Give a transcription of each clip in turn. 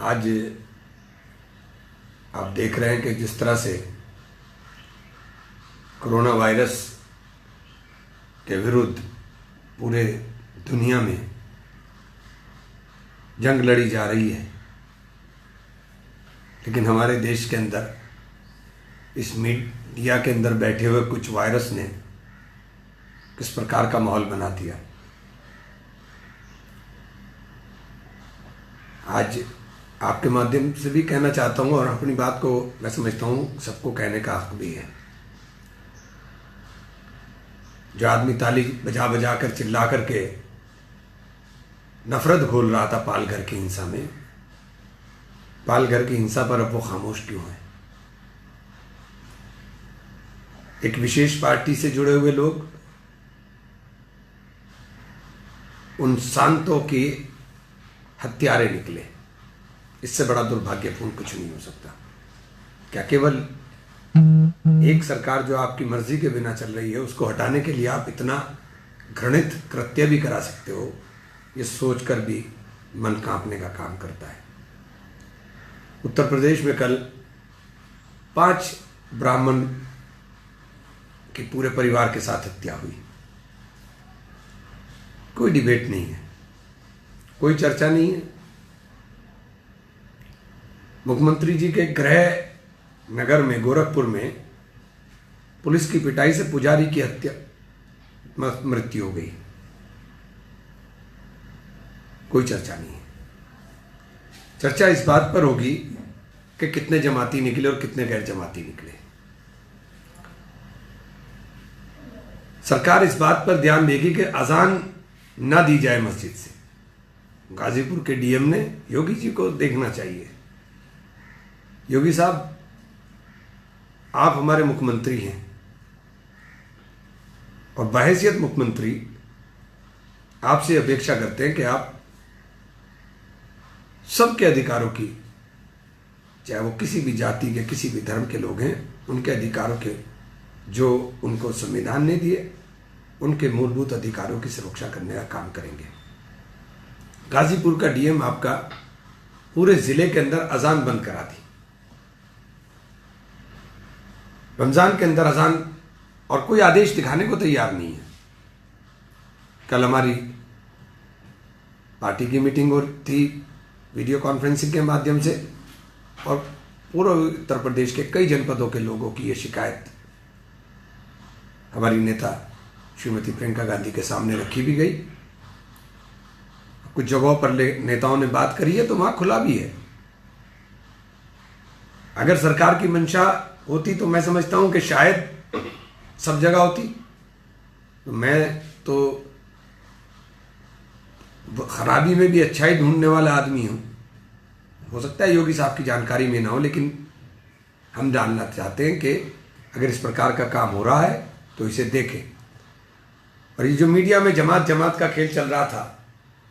आज आप देख रहे हैं कि जिस तरह से कोरोना वायरस के विरुद्ध पूरे दुनिया में जंग लड़ी जा रही है, लेकिन हमारे देश के अंदर इस मीडिया के अंदर बैठे हुए कुछ वायरस ने किस प्रकार का माहौल बना दिया। आज आपके माध्यम से भी कहना चाहता हूँ और अपनी बात को मैं समझता हूँ सबको कहने का हक भी है। जो आदमी ताली बजा बजा कर चिल्ला करके नफरत घोल रहा था पालघर की हिंसा में, पालघर की हिंसा पर अब वो खामोश क्यों है? एक विशेष पार्टी से जुड़े हुए लोग उन शांतों की हत्यारे निकले। इससे बड़ा दुर्भाग्यपूर्ण कुछ नहीं हो सकता। क्या केवल एक सरकार जो आपकी मर्जी के बिना चल रही है उसको हटाने के लिए आप इतना घृणित कृत्य भी करा सकते हो? ये सोचकर भी मन कांपने का काम करता है। उत्तर प्रदेश में कल 5 ब्राह्मण की पूरे परिवार के साथ हत्या हुई। कोई डिबेट नहीं है, कोई चर्चा नहीं है। मुख्यमंत्री जी के गृह नगर में गोरखपुर में पुलिस की पिटाई से पुजारी की हत्या मृत्यु हो गई। कोई चर्चा नहीं है। चर्चा इस बात पर होगी कि कितने जमाती निकले और कितने गैर जमाती निकले। सरकार इस बात पर ध्यान देगी कि अजान ना दी जाए मस्जिद से। गाजीपुर के डीएम ने योगी जी को देखना चाहिए। योगी साहब, आप हमारे मुख्यमंत्री हैं और बहैसियत मुख्यमंत्री आपसे अपेक्षा करते हैं कि आप सबके अधिकारों की, चाहे वो किसी भी जाति के किसी भी धर्म के लोग हैं, उनके अधिकारों के जो उनको संविधान ने दिए उनके मूलभूत अधिकारों की सुरक्षा करने का काम करेंगे। गाजीपुर का डीएम आपका पूरे जिले के अंदर अजान बंद करा दी। रमजान के अंदर अजान और कोई आदेश दिखाने को तैयार नहीं है। कल हमारी पार्टी की मीटिंग हो थी वीडियो कॉन्फ्रेंसिंग के माध्यम से और पूरे उत्तर प्रदेश के कई जनपदों के लोगों की ये शिकायत हमारी नेता श्रीमती प्रियंका गांधी के सामने रखी भी गई। कुछ जगहों पर नेताओं ने बात करी है तो वहां खुला भी है। अगर सरकार की मंशा होती तो मैं समझता हूं कि शायद सब जगह होती। तो मैं तो खराबी में भी अच्छाई ढूंढने वाला आदमी हूं। हो सकता है योगी साहब की जानकारी में ना हो, लेकिन हम जानना चाहते हैं कि अगर इस प्रकार का काम हो रहा है तो इसे देखें। और ये जो मीडिया में जमात जमात का खेल चल रहा था,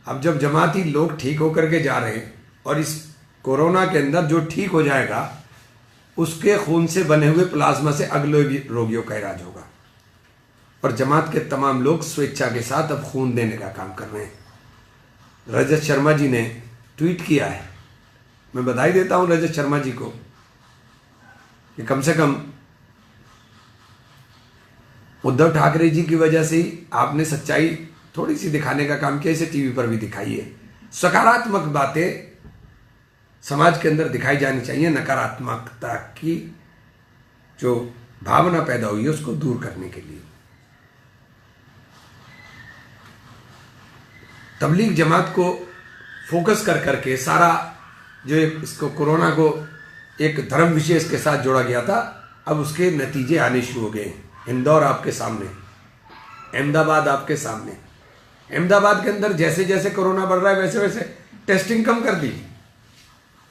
अब जब जमाती लोग ठीक होकर के जा रहे हैं और इस कोरोना के अंदर जो ठीक हो जाएगा उसके खून से बने हुए प्लाज्मा से अगले रोगियों का इलाज होगा। और जमात के तमाम लोग स्वेच्छा के साथ अब खून देने का काम कर रहे हैं। रजत शर्मा जी ने ट्वीट किया है, मैं बधाई देता हूं रजत शर्मा जी को कि कम से कम उद्धव ठाकरे जी की वजह से ही आपने सच्चाई थोड़ी सी दिखाने का काम किया। इसे टीवी पर भी दिखाइए। सकारात्मक बातें समाज के अंदर दिखाई जानी चाहिए। नकारात्मकता की जो भावना पैदा हुई है उसको दूर करने के लिए तबलीग जमात को फोकस कर करके सारा जो इसको कोरोना को एक धर्म विशेष के साथ जोड़ा गया था, अब उसके नतीजे आने शुरू हो गए। इंदौर आपके सामने, अहमदाबाद आपके सामने। अहमदाबाद के अंदर जैसे जैसे कोरोना बढ़ रहा है वैसे वैसे टेस्टिंग कम कर दी,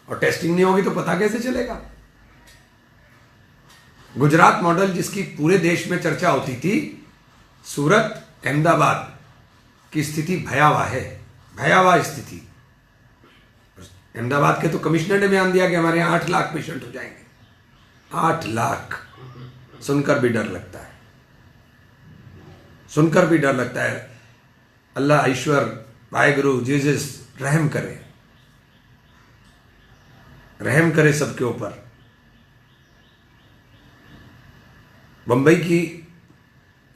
और टेस्टिंग नहीं होगी तो पता कैसे चलेगा? गुजरात मॉडल जिसकी पूरे देश में चर्चा होती थी, सूरत अहमदाबाद की स्थिति भयावह है, भयावह स्थिति। अहमदाबाद के तो कमिश्नर ने बयान दिया कि हमारे यहाँ 8 लाख पेशेंट हो जाएंगे। 8 लाख सुनकर भी डर लगता है, सुनकर भी डर लगता है। अल्लाह ईश्वर वाहेगुरु जीसस रहम करे। रहम करे सबके ऊपर। बम्बई की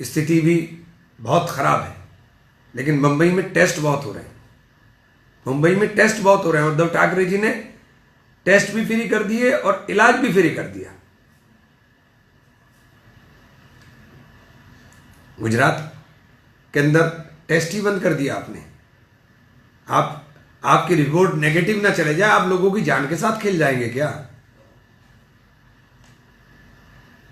स्थिति भी बहुत खराब है, लेकिन मुंबई में टेस्ट बहुत हो रहे हैं। मुंबई में टेस्ट बहुत हो रहे हैं। उद्धव ठाकरे जी ने टेस्ट भी फ्री कर दिए और इलाज भी फ्री कर दिया। गुजरात के अंदर टेस्ट ही बंद कर दिया आपने। आपकी रिपोर्ट नेगेटिव ना चले जाए, आप लोगों की जान के साथ खेल जाएंगे क्या?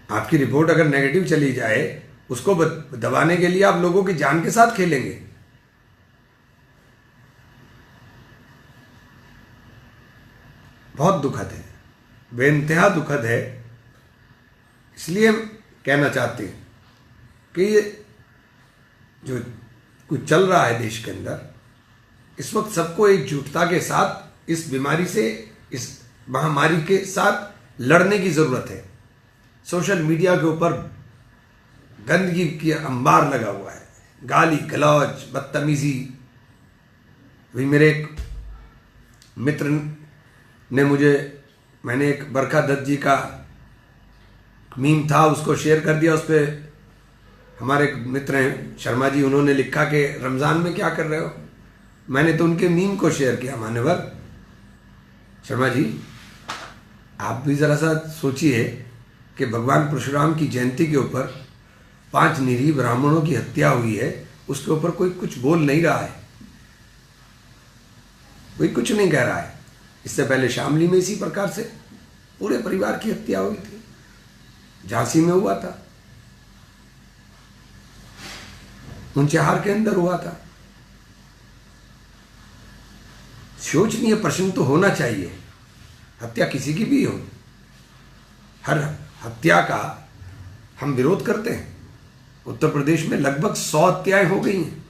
आपकी रिपोर्ट अगर नेगेटिव चली जाए, उसको दबाने के लिए आप लोगों की जान के साथ खेलेंगे। बहुत दुखद है, बेइंतहा दुखद है। इसलिए हम कहना चाहते हैं कि ये जो कुछ चल रहा है देश के अंदर, इस वक्त सबको एकजुटता के साथ इस बीमारी से, इस महामारी के साथ लड़ने की जरूरत है। सोशल मीडिया के ऊपर गंदगी की अंबार लगा हुआ है, गाली गलौज, बदतमीजी। अभी मेरे एक मित्र ने मैंने एक बरखा दत्त जी का मीम था, उसको शेयर कर दिया। उस पर हमारे एक मित्र हैं शर्मा जी, उन्होंने लिखा कि रमज़ान में क्या कर रहे हो। मैंने तो उनके मीम को शेयर किया। मान्यवर शर्मा जी, आप भी ज़रा सा सोचिए कि भगवान परशुराम की जयंती के ऊपर 5 निरीह ब्राह्मणों की हत्या हुई है, उसके ऊपर कोई कुछ बोल नहीं रहा है, कोई कुछ नहीं कह रहा है। इससे पहले शामली में इसी प्रकार से पूरे परिवार की हत्या हुई थी, झांसी में हुआ था, ऊंचाहार के अंदर हुआ था। शोचनीय प्रश्न तो होना चाहिए, हत्या किसी की भी हो, हर हत्या का हम विरोध करते हैं। उत्तर प्रदेश में लगभग 100 हत्याएं हो गई हैं,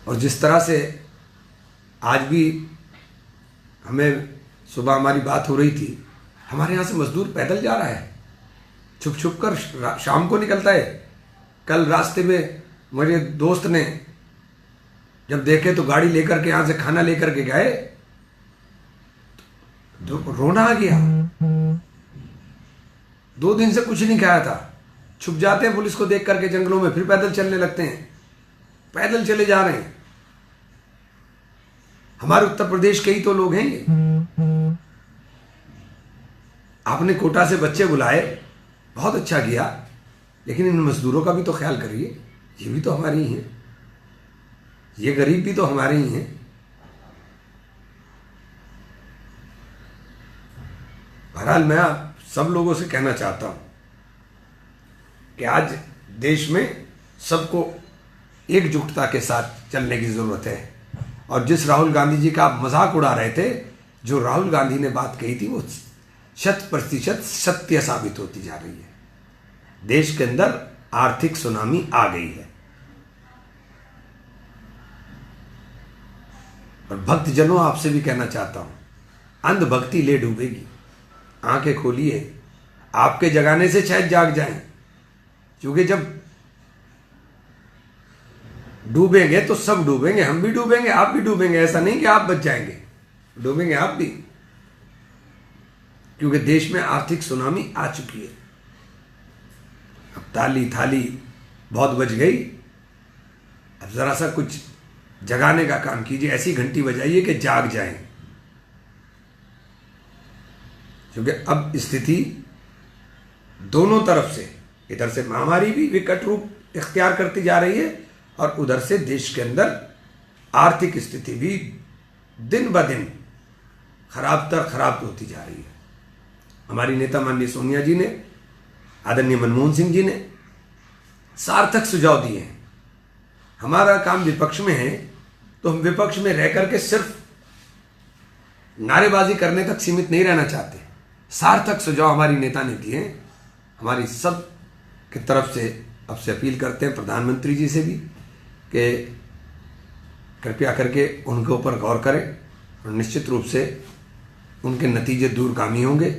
और जिस तरह से आज भी हमें सुबह हमारी बात हो रही थी, हमारे यहाँ से मजदूर पैदल जा रहा है, छुप छुप कर शाम को निकलता है। कल रास्ते में मेरे दोस्त ने जब देखे तो गाड़ी लेकर के यहाँ से खाना लेकर के गए तो रोना आ गया। 2 दिन से कुछ नहीं खाया था, छुप जाते हैं पुलिस को देख करके जंगलों में, फिर पैदल चलने लगते हैं, पैदल चले जा रहे हैं। हमारे उत्तर प्रदेश के ही तो लोग हैं ये। आपने कोटा से बच्चे बुलाए, बहुत अच्छा किया, लेकिन इन मजदूरों का भी तो ख्याल करिए, ये भी तो हमारे ही हैं, ये गरीब भी तो हमारे ही हैं। बहरहाल मैं आप सब लोगों से कहना चाहता हूं कि आज देश में सबको एकजुटता के साथ चलने की जरूरत है। और जिस राहुल गांधी जी का आप मजाक उड़ा रहे थे, जो राहुल गांधी ने बात कही थी वो 100% सत्य साबित होती जा रही है। देश के अंदर आर्थिक सुनामी आ गई है, और भक्तजनों आपसे भी कहना चाहता हूं, अंधभक्ति ले डूबेगी। आंखें खोलिए, आपके जगाने से शायद जाग जाएं, क्योंकि जब डूबेंगे तो सब डूबेंगे, हम भी डूबेंगे, आप भी डूबेंगे। ऐसा नहीं कि आप बच जाएंगे, डूबेंगे आप भी, क्योंकि देश में आर्थिक सुनामी आ चुकी है। अब ताली थाली बहुत बज गई, अब जरा सा कुछ जगाने का काम कीजिए, ऐसी घंटी बजाइए कि जाग जाएं, क्योंकि अब स्थिति दोनों तरफ से, इधर से महामारी भी विकट रूप इख्तियार करती जा रही है, और उधर से देश के अंदर आर्थिक स्थिति भी दिन ब दिन खराब होती जा रही है। हमारी नेता माननीय सोनिया जी ने, आदरणीय मनमोहन सिंह जी ने सार्थक सुझाव दिए हैं। हमारा काम विपक्ष में है, तो हम विपक्ष में रह करके सिर्फ नारेबाजी करने तक सीमित नहीं रहना चाहते। सार्थक सुझाव हमारी नेता ने दिए हैं। हमारी सब की तरफ से अब से अपील करते हैं, प्रधानमंत्री जी से भी, कि कृपया करके उनके ऊपर गौर करें, और निश्चित रूप से उनके नतीजे दूरगामी होंगे।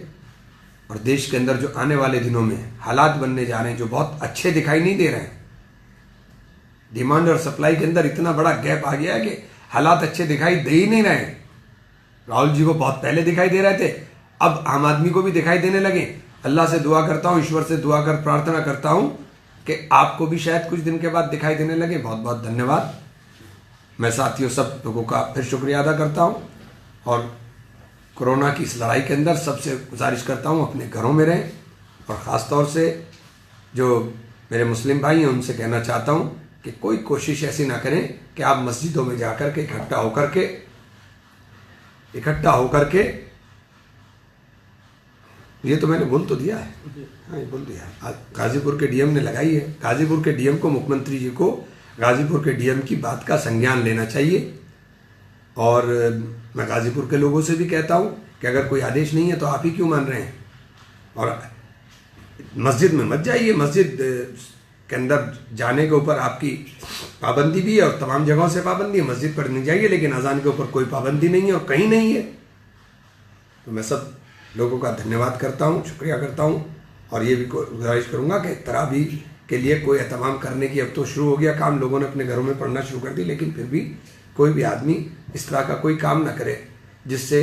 और देश के अंदर जो आने वाले दिनों में हालात बनने जा रहे हैं, जो बहुत अच्छे दिखाई नहीं दे रहे हैं, डिमांड और सप्लाई के अंदर इतना बड़ा गैप आ गया है कि हालात अच्छे दिखाई दे ही नहीं रहे। राहुल जी को बहुत पहले दिखाई दे रहे थे, अब आम आदमी को भी दिखाई देने लगे। अल्लाह से दुआ करता हूँ, ईश्वर से दुआ कर प्रार्थना करता हूँ कि आपको भी शायद कुछ दिन के बाद दिखाई देने लगे। बहुत बहुत धन्यवाद। मैं साथियों सब लोगों का फिर शुक्रिया अदा करता हूँ और कोरोना की इस लड़ाई के अंदर सबसे गुजारिश करता हूँ अपने घरों में रहें, और ख़ास तौर से जो मेरे मुस्लिम भाई हैं उनसे कहना चाहता हूँ कि कोई कोशिश ऐसी ना करें कि आप मस्जिदों में जाकर के इकट्ठा होकर के ये तो मैंने बोल तो दिया है, हाँ ये बोल दिया है। गाजीपुर के डीएम ने लगाई है। गाजीपुर के डीएम को, मुख्यमंत्री जी को गाजीपुर के डीएम की बात का संज्ञान लेना चाहिए। और मैं गाजीपुर के लोगों से भी कहता हूँ कि अगर कोई आदेश नहीं है तो आप ही क्यों मान रहे हैं। और मस्जिद में मत जाइए, मस्जिद के अंदर जाने के ऊपर आपकी पाबंदी भी है और तमाम जगहों से पाबंदी है। मस्जिद पर नहीं जाइए, लेकिन अजान के ऊपर कोई पाबंदी नहीं है और कहीं नहीं है। तो मैं सब लोगों का धन्यवाद करता हूँ, शुक्रिया करता हूँ, और ये भी गुजारिश करूँगा कि तरावी के लिए कोई एहतमाम करने की, अब तो शुरू हो गया काम, लोगों ने अपने घरों में पढ़ना शुरू कर दी, लेकिन फिर भी कोई भी आदमी इस तरह का कोई काम ना करे जिससे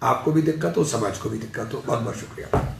आपको भी दिक्कत हो, समाज को भी दिक्कत हो। बहुत बहुत शुक्रिया।